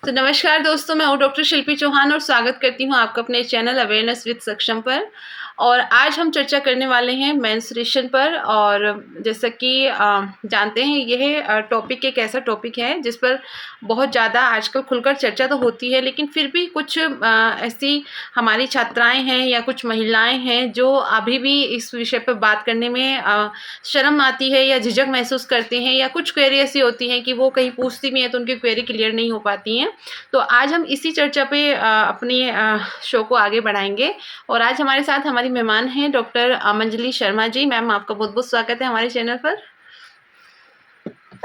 तो नमस्कार दोस्तों, मैं हूँ डॉक्टर शिल्पी चौहान और स्वागत करती हूँ आपका अपने चैनल अवेयरनेस विद सक्षम पर। और आज हम चर्चा करने वाले हैं मेंस्ट्रुएशन पर। और जैसा कि जानते हैं, यह टॉपिक एक ऐसा टॉपिक है जिस पर बहुत ज़्यादा आजकल खुलकर चर्चा तो होती है, लेकिन फिर भी कुछ ऐसी हमारी छात्राएं हैं या कुछ महिलाएं हैं जो अभी भी इस विषय पर बात करने में शर्म आती है या झिझक महसूस करते हैं, या कुछ क्वेरी ऐसी होती हैं कि वो कहीं पूछती भी हैं तो उनकी क्वेरी क्लियर नहीं हो पाती हैं। तो आज हम इसी चर्चा पे अपनी शो को आगे बढ़ाएंगे। और आज हमारे साथ हमारी मेहमान हैं डॉक्टर मंजली शर्मा जी। मैम, आपका बहुत बहुत स्वागत है हमारे चैनल पर।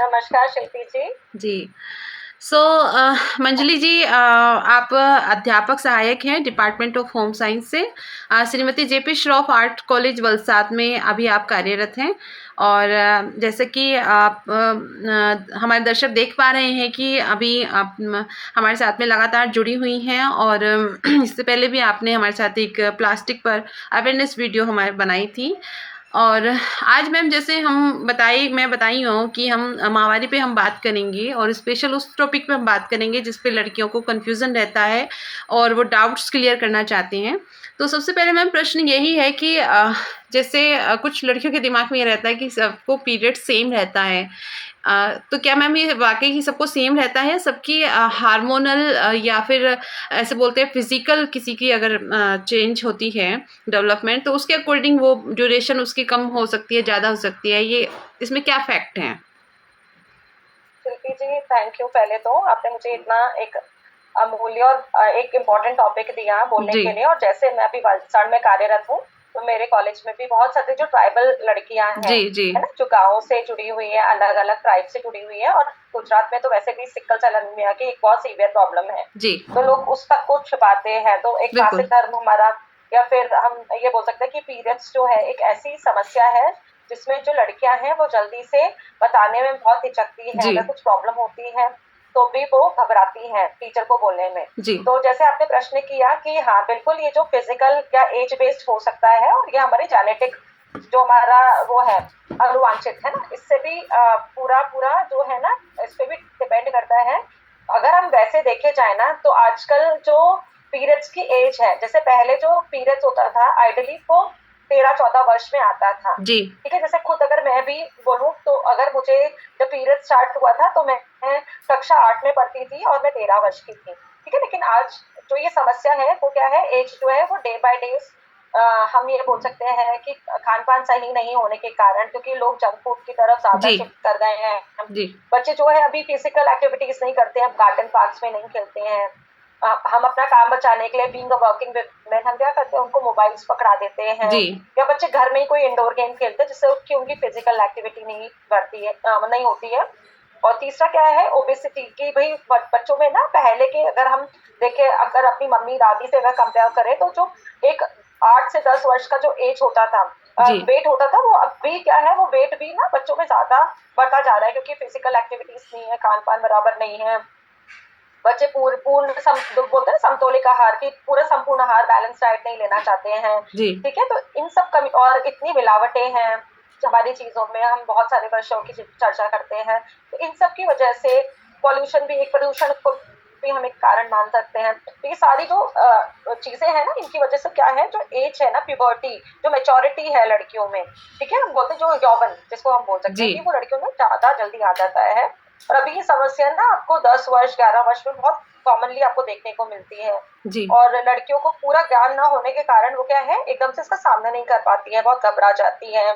नमस्कार शिल्पी जी। जी। सो मंजली जी, आप अध्यापक सहायक हैं डिपार्टमेंट ऑफ होम साइंस से Shrimati JP Shroff art college Valsad में अभी आप कार्यरत हैं। और जैसे कि आप हमारे दर्शक देख पा रहे हैं कि अभी आप हमारे साथ में लगातार जुड़ी हुई हैं। और इससे पहले भी आपने हमारे साथ एक प्लास्टिक पर अवेयरनेस वीडियो हमारे बनाई थी। और आज मैम, जैसे मैं बताई हूँ कि हम माहवारी पे हम बात करेंगे, और स्पेशल उस टॉपिक पे हम बात करेंगे जिस पे लड़कियों को कन्फ्यूज़न रहता है और वो डाउट्स क्लियर करना चाहती हैं। तो सबसे पहले मैम प्रश्न यही है कि जैसे कुछ लड़कियों के दिमाग में ये रहता है कि सबको पीरियड सेम रहता है। तो क्या मैम ये वाकई ही सबको सेम रहता है? सबकी हार्मोनल या फिर ऐसे बोलते हैं फिजिकल, किसी की अगर चेंज होती है डेवलपमेंट, तो उसके अकॉर्डिंग वो ड्यूरेशन उसकी कम हो सकती है, ज़्यादा हो सकती है। ये इसमें क्या फैक्ट हैं? शिल्पी जी, थैंक यू। पहले तो आपने मुझे इतना एक अमूल्य और एक इम्पोर्टेंट टॉपिक दिया बोलने जी के लिए। और जैसे मैं अभी वलसाड में कार्यरत हूँ, तो मेरे कॉलेज में भी बहुत सारी जो ट्राइबल लड़कियां हैं, जी जी है ना, जो गाँव से जुड़ी हुई है, अलग अलग ट्राइब से जुड़ी हुई है। और गुजरात में तो वैसे भी सिकल सेल एनीमिया की एक बहुत सीवियर प्रॉब्लम है, जी तो लोग उस तक को छुपाते हैं। तो एक मासिक बिल्कुल। धर्म हमारा, या फिर हम ये बोल सकते हैं कि पीरियड्स जो है एक ऐसी समस्या है जिसमें जो लड़कियां हैं वो जल्दी से बताने में बहुत हिचकती हैं। जी अगर कुछ प्रॉब्लम होती है तो भी वो घबराती हैं टीचर को बोलने में। जी तो जैसे आपने प्रश्न किया कि हाँ बिल्कुल, ये जो फिजिकल या एज बेस्ड हो सकता है, और ये हमारी जेनेटिक जो हमारा वो है अनुवांशित है ना, इससे भी पूरा पूरा जो है ना, इस पे भी डिपेंड करता है। अगर हम वैसे देखे जाए ना, तो आजकल जो पीरियड्स की एज है, जैसे पहले जो पीरियड्स होता था आइडली वो 13-14 वर्ष में आता था। जी ठीक है, जैसे खुद अगर मैं भी बोलूँ, तो अगर मुझे जब पीरियड स्टार्ट हुआ था तो मैं कक्षा 8 में पढ़ती थी और मैं 13 वर्ष की थी। ठीक है, लेकिन आज जो ये समस्या है वो क्या है, एज जो है वो डे बाय डे हम ये बोल सकते हैं कि खान पान सही नहीं होने के कारण, क्योंकि लोग जंक फूड की तरफ ज्यादा जी शिफ्ट कर गए हैं। जी बच्चे जो है अभी फिजिकल एक्टिविटीज नहीं करते हैं, गार्डन पार्क्स में नहीं खेलते हैं। हम अपना काम बचाने के लिए बीइंग अ वर्किंग वुमेन हम क्या करते हैं, उनको मोबाइल्स पकड़ा देते हैं। जी या बच्चे घर में ही कोई इंडोर गेम खेलते हैं जिससे उसकी उनकी फिजिकल एक्टिविटी नहीं बढ़ती है, नहीं होती है। और तीसरा क्या है, ओबेसिटी की। भाई बच्चों में ना, पहले के अगर हम देखें, अगर अपनी मम्मी दादी से अगर कंपेयर करें, तो जो एक 8 से 10 वर्ष का जो एज होता था, जी वेट होता था, वो अभी क्या है, वो वेट भी ना बच्चों में ज्यादा बढ़ता जा रहा है, क्योंकि फिजिकल एक्टिविटीज नहीं है, खान पान बराबर नहीं है। बच्चे बोलते हैं समतोलित आहार की, पूरा संपूर्ण आहार, बैलेंस डाइट नहीं लेना चाहते हैं। जी ठीक है, तो इन सब कमी, और इतनी मिलावटें हैं हमारी चीजों में, हम बहुत सारे वर्षों की चर्चा करते हैं। तो इन सब की वजह से पॉल्यूशन भी, एक प्रदूषण को भी हम एक कारण मान सकते हैं। तो ये सारी जो चीजें हैं ना, इनकी वजह से क्या है, जो एज है ना, प्यूबर्टी, जो मेच्योरिटी है लड़कियों में, ठीक है, हम बोलते हैं जो यौवन जिसको हम बोल सकते जी हैं, कि वो लड़कियों में ज्यादा जल्दी आ जाता है। और अभी ये समस्या ना आपको 10 वर्ष 11 वर्ष में बहुत कॉमनली आपको देखने को मिलती है। जी और लड़कियों को पूरा ज्ञान ना होने के कारण वो क्या है, एकदम से इसका सामना नहीं कर पाती है, बहुत घबरा जाती है।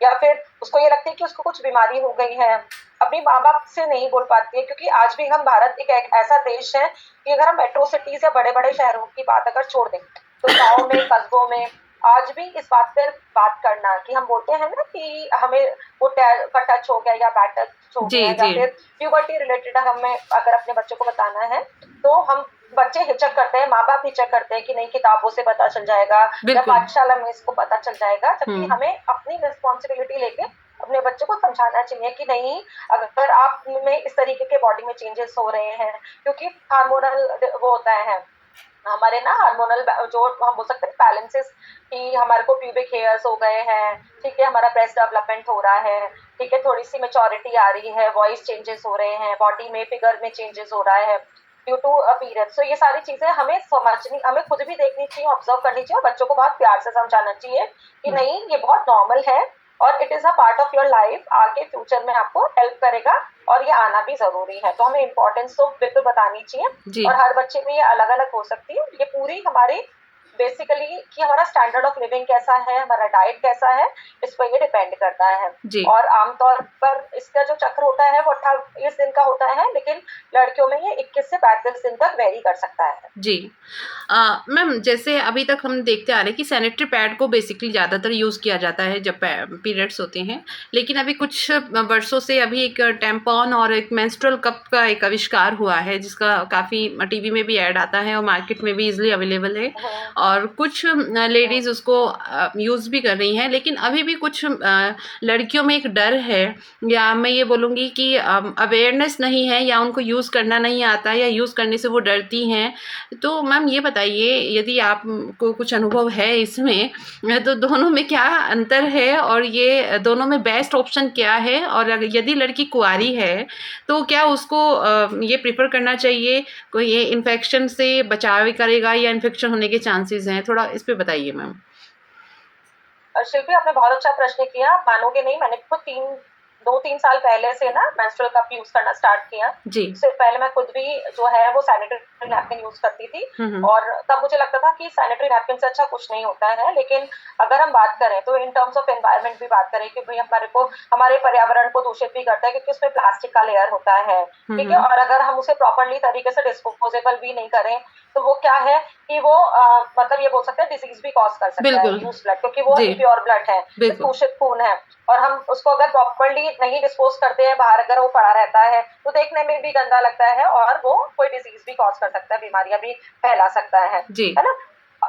या फिर उसको ये लगता है कि उसको कुछ बीमारी हो गई है, अपनी माँ बाप से नहीं बोल पाती है। क्योंकि आज भी हम, भारत एक ऐसा देश है कि अगर हम मेट्रो सिटीज या बड़े बड़े शहरों की बात अगर छोड़ दें, तो गाँव में, कस्बों में आज भी इस बात पर बात करना, कि हम बोलते हैं ना कि हमें वो का टच हो गया या बैड टच हो जी गया, या जी फिर प्यूबर्टी रिलेटेड हमें अगर अपने बच्चों को बताना है, तो हम बच्चे हिचक करते हैं, माँ बाप हिचक करते हैं कि नहीं, किताबों से पता चल जाएगा या बिल्कुल। पाठशाला में इसको पता चल जाएगा। जबकि हम्म। हमें अपनी रिस्पॉन्सिबिलिटी लेके अपने बच्चों को समझाना चाहिए कि नहीं, अगर आप में इस तरीके के बॉडी में चेंजेस हो रहे हैं, क्योंकि हार्मोनल वो होता है हमारे ना, हार्मोनल जो हम बोल सकते हैं बैलेंसेस, कि हमारे को प्यूबिक हेयर्स हो गए हैं, ठीक है, हमारा ब्रेस्ट डेवलपमेंट हो रहा है, ठीक है, थोड़ी सी मेच्योरिटी आ रही है, वॉइस चेंजेस हो रहे हैं, बॉडी में, फिगर में चेंजेस हो रहा है। Due to period. सो ये सारी चीजें हमें खुद भी देखनी चाहिए, ऑब्जर्व करनी चाहिए और बच्चों को बहुत प्यार से समझाना चाहिए कि हुँ, नहीं, ये बहुत नॉर्मल है और it is a part of your life, आगे फ्यूचर में आपको हेल्प करेगा और ये आना भी जरूरी है। तो हमें इम्पोर्टेंस तो बिल्कुल बतानी चाहिए। जी। और हर बच्चे में ये अलग अलग हो सकती है, ये पूरी हमारी बेसिकली कि हमारा स्टैंडर्ड ऑफ लिविंग कैसा है, हमारा डाइट कैसा है, इस पर ये डिपेंड करता है। जी। और आमतौर पर इसका जो चक्र होता है वो 28 दिन का होता है, लेकिन लड़कियों में ये 21 से 35 दिन तक वेरी कर सकता है। जी। मैम जैसे अभी तक हम देखते आ रहे हैं कि सैनिटरी पैड को बेसिकली ज़्यादातर यूज़ किया जाता है जब पीरियड्स होते हैं, लेकिन अभी कुछ वर्षों से अभी एक टैम्पॉन और एक मेंस्ट्रुअल कप का एक आविष्कार हुआ है, जिसका काफ़ी टीवी में भी ऐड आता है और मार्केट में भी इजीली अवेलेबल है, और कुछ लेडीज़ उसको यूज़ भी कर रही हैं, लेकिन अभी भी कुछ लड़कियों में एक डर है, या मैं ये बोलूँगी कि अवेयरनेस नहीं है, या उनको यूज़ करना नहीं आता, या यूज़ करने से वो डरती हैं। तो मैम ये बताइए, यदि आपको कुछ अनुभव है इसमें, तो दोनों में क्या अंतर है, और ये दोनों में बेस्ट ऑप्शन क्या है, और यदि लड़की कुंवारी है तो क्या उसको ये प्रेफर करना चाहिए, कोई ये इन्फेक्शन से बचाव करेगा या इन्फेक्शन होने के चांसेस हैं, थोड़ा इस पे बताइए मैम। शिल्पी, आपने बहुत अच्छा प्रश्न किया। आप मानोगे नहीं, मैंने खुद 2-3 साल पहले से ना मेंस्ट्रुअल कप यूज करना स्टार्ट किया। जी। उससे पहले मैं खुद भी जो है वो सैनिटरी नैपकिन यूज करती थी, हम्म। और तब मुझे लगता था कि सैनिटरी नैपकिन से अच्छा कुछ नहीं होता है। लेकिन अगर हम बात करें तो इन टर्म्स ऑफ एनवायरनमेंट भी बात करें कि भाई हमारे पर्यावरण को दूषित भी करता है, क्योंकि उसमें प्लास्टिक का लेयर होता है, ठीक है। हम्म। और अगर हम उसे प्रॉपरली तरीके से डिस्पोजेबल भी नहीं करें तो वो क्या है कि वो मतलब ये बोल सकते हैं डिजीज भी कॉज कर सकता है, बिल्कुल। यूज ब्लड, क्योंकि वो जी। इम्प्योर ब्लड है, बिल्कुल। दूषित खून है। और हम उसको अगर प्रॉपरली नहीं डिस्पोज करते हैं बाहर, अगर वो पड़ा रहता है तो देखने में भी गंदा लगता है और वो कोई डिजीज भी कॉज कर सकता है, बीमारियां भी फैला सकता जी। है ना।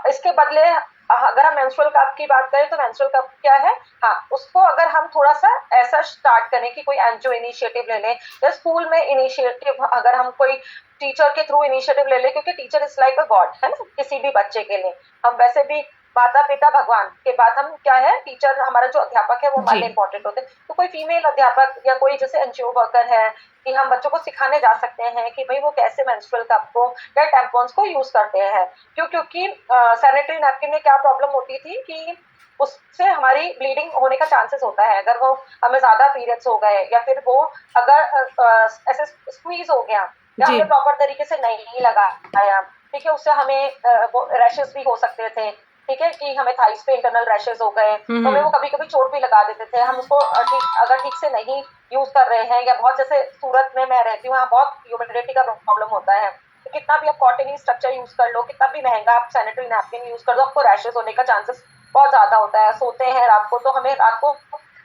इसके बदले अगर हम मेंस्ट्रुअल कप की बात करें तो मेंस्ट्रुअल कप क्या है, हाँ, उसको अगर हम थोड़ा सा ऐसा स्टार्ट करें कि कोई एनजीओ इनिशिएटिव ले लें, या स्कूल में इनिशिएटिव अगर हम कोई टीचर के थ्रू इनिशिएटिव ले लें, क्योंकि teacher is like a God, है ना, किसी भी बच्चे के लिए। हम वैसे भी माता पिता भगवान के बाद हम क्या है, टीचर, हमारा जो अध्यापक है वो हमारे जी। लिए इंपॉर्टेंट होते हैं। तो कोई फीमेल अध्यापक या कोई जैसे एनजीओ वर्कर है, कि हम बच्चों को सिखाने जा सकते हैं कि भाई वो कैसे मेंस्ट्रुअल कप को या टैम्पॉन्स को यूज करते हैं। क्योंकि सैनिटरी नैपकिन में क्या प्रॉब्लम होती थी कि उससे हमारी ब्लीडिंग होने का चांसेस होता है, अगर वो हमें ज्यादा पीरियड्स हो गए, या फिर वो अगर ऐसे स्क्वीज हो गया, या जी। हमने प्रॉपर तरीके से नहीं लगाया, ठीक है, उससे हमें वो रैशेस भी हो सकते थे, ठीक है, कि हमें थाइस पे इंटरनल रैशेस हो गए, तो हमें वो कभी कभी चोट भी लगा देते थे। हम उसको अगर ठीक से नहीं यूज कर रहे हैं, या बहुत, जैसे सूरत में मैं रहती हूँ, वहाँ बहुत ह्यूमिडिटी का प्रॉब्लम होता है, तो कितना भी आप कॉटनी स्ट्रक्चर यूज कर लो, कितना भी महंगा आप सैनिटरी नैपकिन यूज कर दो, आपको रैशेस होने का चांसेस बहुत ज्यादा होता है। सोते हैं रात को तो हमें रात को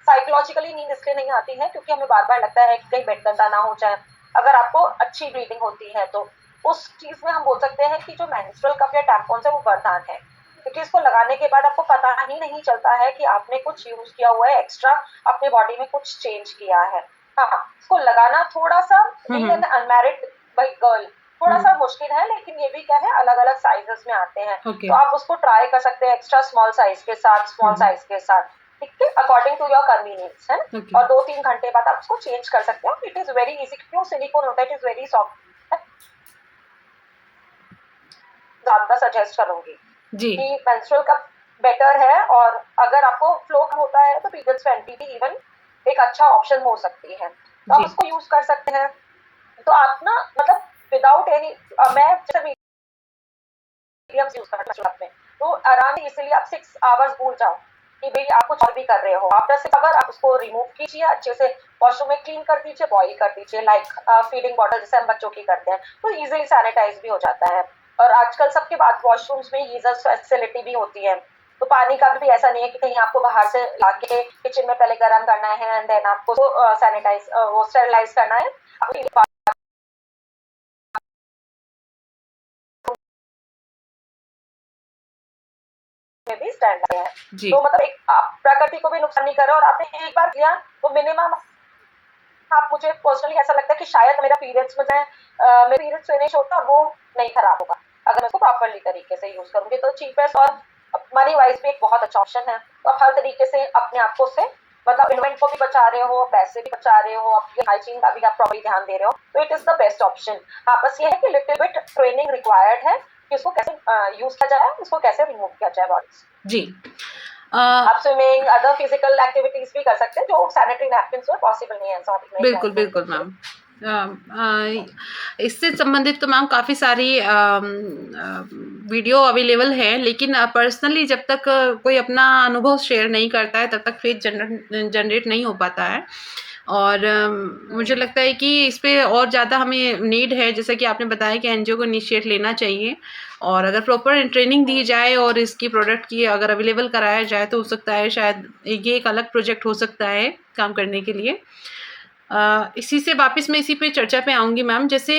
साइकोलॉजिकली नींद इसलिए नहीं आती है क्योंकि हमें बार बार लगता है कि कहीं बेड गंदा ना हो जाए। अगर आपको अच्छी ब्लीडिंग होती है तो उस चीज में हम बोल सकते हैं कि जो मेंस्ट्रुअल कप या टैम्पॉन्स है वो वरदान है, क्योंकि इसको लगाने के बाद आपको पता ही नहीं चलता है कि आपने कुछ यूज किया हुआ है एक्स्ट्रा, अपने बॉडी में कुछ चेंज किया है। हाँ, इसको लगाना थोड़ा सा बीइंग एन अनमैरिड गर्ल थोड़ा सा मुश्किल है, लेकिन ये भी क्या है, अलग अलग साइजेस में आते हैं, ओके। तो आप उसको ट्राई कर सकते हैं एक्स्ट्रा स्मॉल साइज के साथ, स्मॉल साइज के साथ, ठीक है, अकॉर्डिंग टू योर कन्वीनियंस, है ना। ओके। और 2-3 घंटे बाद आप उसको चेंज कर सकते हो। इट इज वेरी इजी, क्यों, सिलिकॉन होता है, इट इज वेरी सॉफ्ट, ज्यादा सजेस्ट करूंगी जी। कि मेंस्ट्रुअल कप बेटर है। और अगर आपको फ्लो कम होता है तो पीरियड्स फैंटी भी इवन एक अच्छा ऑप्शन हो सकती है, तो आप जी। उसको यूज कर सकते हैं। तो आप ना मतलब विदाउट एनी, मैं जैसे मीडियम्स यूज करना शुरुआत में, तो आराम से इसलिए आप 6 आवर्स भूल जाओ कि भाई आप कुछ और भी कर रहे हो। आफ्टर 6 आवर आप उसको रिमूव कीजिए, अच्छे से वॉशरूम में क्लीन कर दीजिए, बॉईल कर दीजिए, लाइक फीडिंग बॉटल जैसे हम बच्चों की करते हैं, तो इजीली सैनिटाइज भी हो जाता है। और आजकल सबके बाद वॉशरूम्स में गीजर फैसिलिटी भी होती है, तो पानी का भी ऐसा नहीं है कि कहीं आपको बाहर से लाके किचन में पहले गर्म करना है एंड देन आपको सैनिटाइज वो स्टेरिलाइज करना है। में भी स्टैंड है, जी। तो मतलब एक आप प्रकृति को भी नुकसान नहीं कर रहे, और आपने एक बार किया तो मिनिमम, आप, मुझे पर्सनली ऐसा लगता है कि शायद मेरा पीरियड्स में मेरे पीरियड्स फिनिश होता और वो नहीं खराब होगा अगर मैं उसको प्रॉपरली तरीके से यूज करूंगी। तो चीपेस्ट और मनी वाइज भी एक बहुत अच्छा ऑप्शन है, तो आप हर तरीके से अपने आप को उससे मतलब इन्वेंट को भी बचा रहे हो, पैसे भी बचा रहे हो, आपके हाइजीन का भी आप प्रॉपर्ली ध्यान दे रहे हो, तो it is the best option. हाँ, बस ये है कि लिटिल बिट ट्रेनिंग रिक्वायर्ड है कि उसको कैसे यूज किया जाए, उसको कैसे रिमूव किया जाए बॉडी से। जी। आप स्विमिंग, अदर फिजिकल एक्टिविटीज भी कर सकते हैं जो सैनिटरी नैपकिन से पॉसिबल नहीं है। सॉरी, मैं क्या बिल्कुल, बिल्कुल बोल। मैम। इससे संबंधित तो मैम काफ़ी सारी वीडियो अवेलेबल है, लेकिन पर्सनली जब तक कोई अपना अनुभव शेयर नहीं करता है तब तक फेथ जनरेट नहीं हो पाता है। और मुझे लगता है कि इस पे और ज़्यादा हमें नीड है, जैसा कि आपने बताया कि एनजीओ को इनिशिएट लेना चाहिए, और अगर प्रॉपर ट्रेनिंग दी जाए और इसकी प्रोडक्ट की अगर अवेलेबल कराया जाए तो हो सकता है शायद ये एक अलग प्रोजेक्ट हो सकता है काम करने के लिए। इसी से वापस मैं इसी पे चर्चा पे आऊँगी मैम। जैसे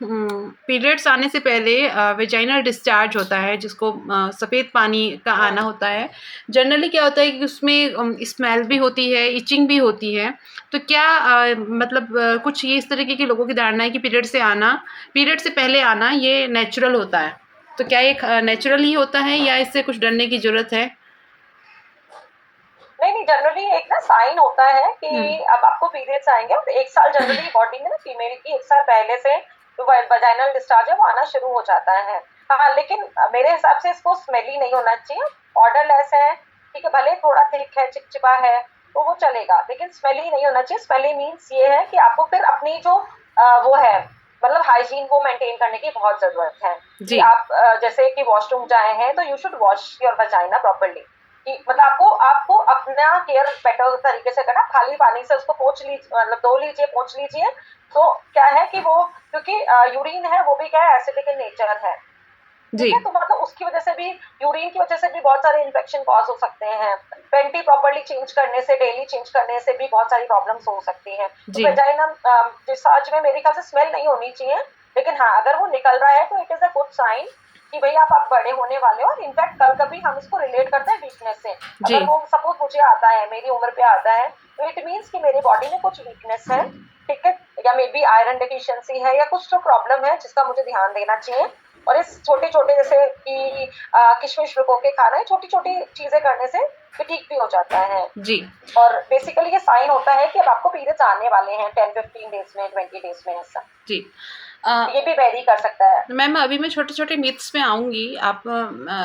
पीरियड्स आने से पहले वेजाइनल डिस्चार्ज होता है, जिसको सफ़ेद पानी का आना होता है। जनरली क्या होता है कि उसमें स्मेल भी होती है, इचिंग भी होती है। तो क्या मतलब कुछ ये इस तरीके के लोगों की धारणा है कि पीरियड से पहले आना ये नेचुरल होता है। तो क्या ये नेचुरल ही होता है या इससे कुछ डरने की ज़रूरत है? नहीं नहीं, जनरली एक ना साइन होता है कि हुँ। अब आपको पीरियड्स आएंगे, और एक साल जनरली बॉडी में ना फीमेल की एक साल पहले से जो वजाइनल डिस्चार्ज है वो आना शुरू हो जाता है। हाँ, लेकिन मेरे हिसाब से इसको स्मेली नहीं होना चाहिए। ऑर्डरलेस है, ठीक है, भले थोड़ा थिक है, चिपचिपा है, तो वो चलेगा, लेकिन स्मेली नहीं होना चाहिए। स्मेली मीन्स ये है कि आपको फिर अपनी जो वो है, मतलब हाइजीन को मेंटेन करने की बहुत जरूरत है कि जी। आप जैसे कि वॉशरूम जाए हैं तो you should wash your vagina properly. कि मतलब आपको आपको अपना केयर बेटर तरीके से करना। खाली पानी से उसको पोंछ लीजिए, मतलब धो लीजिए, पोंछ लीजिए। तो क्या है कि वो, क्योंकि यूरिन है वो भी क्या है, एसिडिक इन नेचर है, जी। ठीक है, तो मतलब उसकी वजह से भी, यूरिन की वजह से भी बहुत सारे इन्फेक्शन कॉज हो सकते हैं। पेंटी प्रॉपर्ली चेंज करने से, डेली चेंज करने से भी बहुत सारी प्रॉब्लम्स हो सकती हैं। तो जी। वेजाइनम डिस्चार्ज में मेरे ख्याल से स्मेल नहीं होनी चाहिए, लेकिन हाँ, अगर वो निकल रहा है तो it is a good sign कि भाई आप बड़े होने वाले हो। और इनफैक्ट कल कभी हम इसको रिलेट करते हैं वीकनेस से। जी। अगर वो सपोज मुझे आता है, मेरी उम्र पे आता है, तो इट मीन्स कि मेरी बॉडी में कुछ वीकनेस है, ठीक है, या मे बी आयरन डिफिशियंसी है, या कुछ तो प्रॉब्लम है जिसका मुझे ध्यान देना चाहिए। और इस छोटे छोटे जैसे कि किशमिश भिगो के खाना है, छोटी छोटी चीजें करने से ये ठीक भी हो जाता है। जी। और बेसिकली ये साइन होता है कि अब आपको पीरियड्स आने वाले हैं 10-15 डेज में, 20 डेज में, ऐसा। जी। अ, ये भी वेरी कर सकता है। मैम अभी मैं छोटे-छोटे मिथ्स में आऊँगी। आप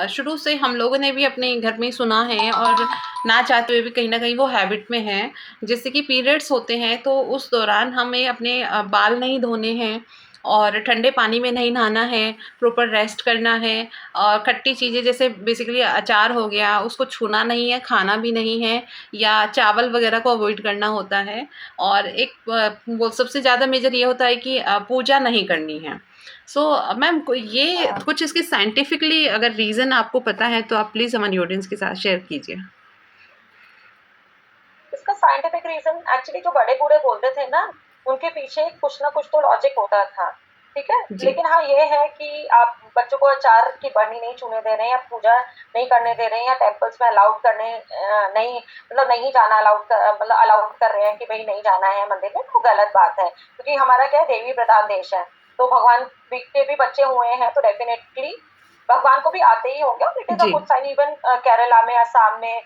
शुरू से हम लोगों ने भी अपने घर में सुना है और ना चाहते हुए भी कहीं न कहीं वो हैबिट में है। जैसे कि पीरियड्स होते हैं तो उस दौरान हमें अपने बाल नहीं धोने हैं और ठंडे पानी में नहीं नहाना है, प्रॉपर रेस्ट करना है, और खट्टी चीज़ें जैसे बेसिकली अचार हो गया उसको छूना नहीं है, खाना भी नहीं है, या चावल वग़ैरह को अवॉइड करना होता है। और एक वो सबसे ज़्यादा मेजर ये होता है कि पूजा नहीं करनी है। सो मैम ये हाँ, कुछ इसके साइंटिफिकली अगर रीज़न आपको पता है तो आप प्लीज़ हमारी ऑडियंस के साथ शेयर कीजिए। इसका साइंटिफिक रीजन एक्चुअली जो बड़े बूढ़े बोलते थे ना, उनके पीछे कुछ ना कुछ तो लॉजिक होता था, ठीक है। जी। लेकिन हाँ, ये है कि आप बच्चों को अचार की बरनी नहीं छूने दे रहे हैं, या पूजा नहीं करने दे रहे हैं, या टेम्पल्स में अलाउड करने नहीं, मतलब नहीं जाना अलाउड कर, मतलब अलाउड कर रहे हैं कि भाई नहीं जाना है मंदिर में, तो गलत बात है। क्योंकि हमारा क्या है, देवी प्रधान देश है, तो भगवान के भी बच्चे हुए हैं, तो डेफिनेटली भगवान को भी आते ही होंगे। और इट इज अ जी। Good sign. इवन केरला में, असम में,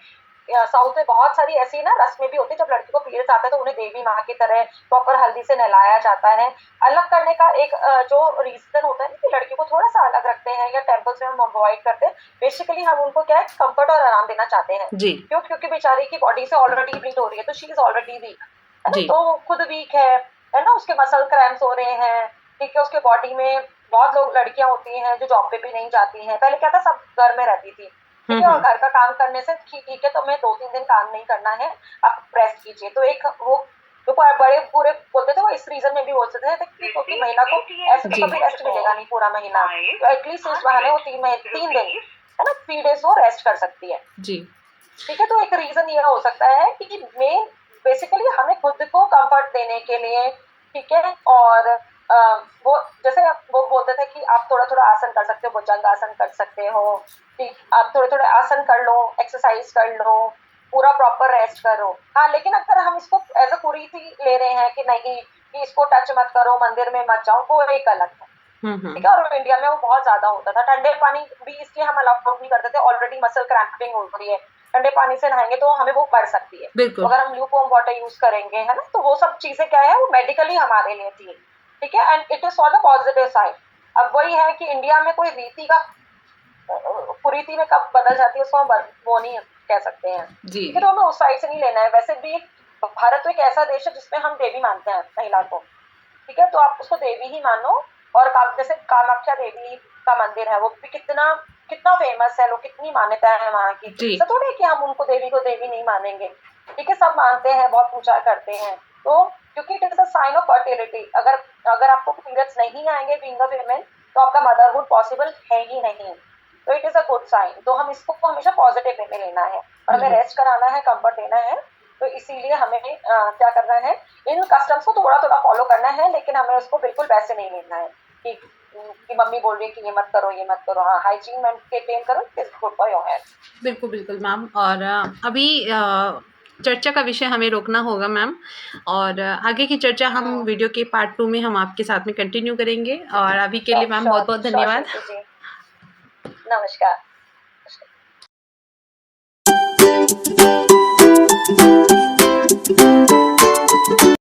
साउथ में बहुत सारी ऐसी ना रस्में भी होती है, जब लड़की को पीरियड्स आता है तो उन्हें देवी माँ की तरह प्रॉपर हल्दी से नहलाया जाता है। अलग करने का एक जो रीजन होता है ना, कि लड़की को थोड़ा सा अलग रखते हैं या टेम्पल्स में हम अवॉइड करते हैं, बेसिकली हम उनको क्या है, कंफर्ट और आराम देना चाहते हैं। जी। क्यों? क्योंकि बेचारी की बॉडी से ऑलरेडी ब्लीड हो रही है, तो शी इज ऑलरेडी वीक, है ना, जी। तो वो खुद वीक है ना, उसके मसल क्रैम्स हो रहे हैं, ठीक है, उसके बॉडी में बहुत लोग, लड़कियां होती हैं जो जॉब पे भी नहीं जाती हैं। पहले क्या था, सब घर में रहती थी, ठीक है, और हुँ। घर का काम करने से ठीक है, तो मैं 2-3 दिन काम नहीं करना है, आप रेस्ट कीजिए। तो एक वो जो बड़े पूरे बोलते थे, वो इस रीजन में भी बोलते थे कि क्योंकि महिला को ऐसे तो जी। कभी रेस्ट मिलेगा नहीं पूरा महीना, तो एटलीस्ट इस बहाने वो 3 दिन, है ना, 3 डेज वो रेस्ट कर सकती है, जी। ठीक है। तो एक रीजन ये हो सकता है कि मेन बेसिकली हमें खुद को कंफर्ट देने के लिए, ठीक है। और वो जैसे वो बोलते थे कि आप थोड़ा थोड़ा आसन कर सकते हो, भुजंग आसन कर सकते हो, ठीक, आप थोड़े थोड़े आसन कर लो, एक्सरसाइज कर लो, पूरा प्रॉपर रेस्ट करो। हाँ, लेकिन अगर हम इसको एज अ कुरीति ले रहे हैं कि नहीं, कि इसको टच मत करो, मंदिर में मत जाओ, वो एक गलत है, हुँ। ठीक है। और इंडिया में वो बहुत ज्यादा होता था। ठंडे पानी भी इसलिए हम अलाउड नहीं करते थे, ऑलरेडी मसल क्रैम्पिंग हो रही है, ठंडे पानी से नहाएंगे तो हमें वो बढ़ सकती है। तो बिल्कुल। अगर हम ल्यूक वार्म वाटर यूज करेंगे, है ना, तो वो सब चीजें क्या है, वो मेडिकली हमारे लिए थी, ठीक है, and it is for the positive side. अब वही है कि इंडिया में कोई रीति का कुरीति में कब बदल जाती है उसको हम वो नहीं कह सकते हैं, जी, ठीक है, तो हमें उस साइड से नहीं लेना है। वैसे भी भारत तो एक ऐसा देश है जिसमें हम देवी मानते हैं महिला को, ठीक है, तो आप उसको देवी ही मानो। और जैसे कामाख्या देवी का मंदिर है, वो भी कितना कितना फेमस है, लोग कितनी मान्यता है वहाँ की। जी। ऐसा थोड़ी है कि हम उनको देवी को देवी नहीं मानेंगे, ठीक है, सब मानते हैं, बहुत पूजा करते हैं। तो क्योंकि it is a sign of fertility, अगर अगर आपको पीरियड्स नहीं आएंगे बीइंग अ वीमेन, तो आपका मदरहुड पॉसिबल है ही नहीं। तो it is a good sign, तो हम इसको हमेशा पॉजिटिव वे में लेना है और हमें बिल्कुल। रेस्ट कराना है, कंफर्ट देना है। तो इसीलिए हमें क्या करना है, इन कस्टम्स को थोड़ा थोड़ा फॉलो करना है, लेकिन हमें उसको बिल्कुल वैसे नहीं लेना है कि मम्मी बोल रही है कि ये मत करो ये मत करो। हाँ, हाइजीन मेंटेन करो, it is good for your health. बिल्कुल, बिल्कुल मैम। और अभी चर्चा का विषय हमें रोकना होगा मैम, और आगे की चर्चा हम वीडियो के पार्ट 2 में हम आपके साथ में कंटिन्यू करेंगे, और अभी के लिए श्योर मैम श्योर बहुत-बहुत श्योर धन्यवाद। शिल्पी जी, नमस्कार।